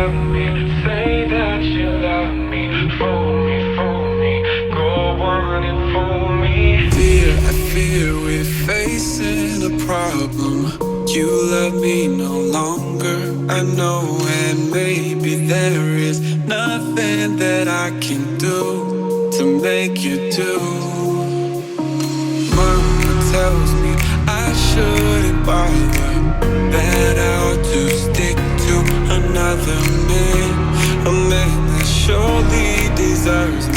love me, say that you love me. Fool me, go on and fool me. I fear we're facing a problem. You love me no longer, I know, and maybe there is nothing that I can do to make you do. Mama tells me I shouldn't bother, that I ought to stick to another man, a man that surely deserves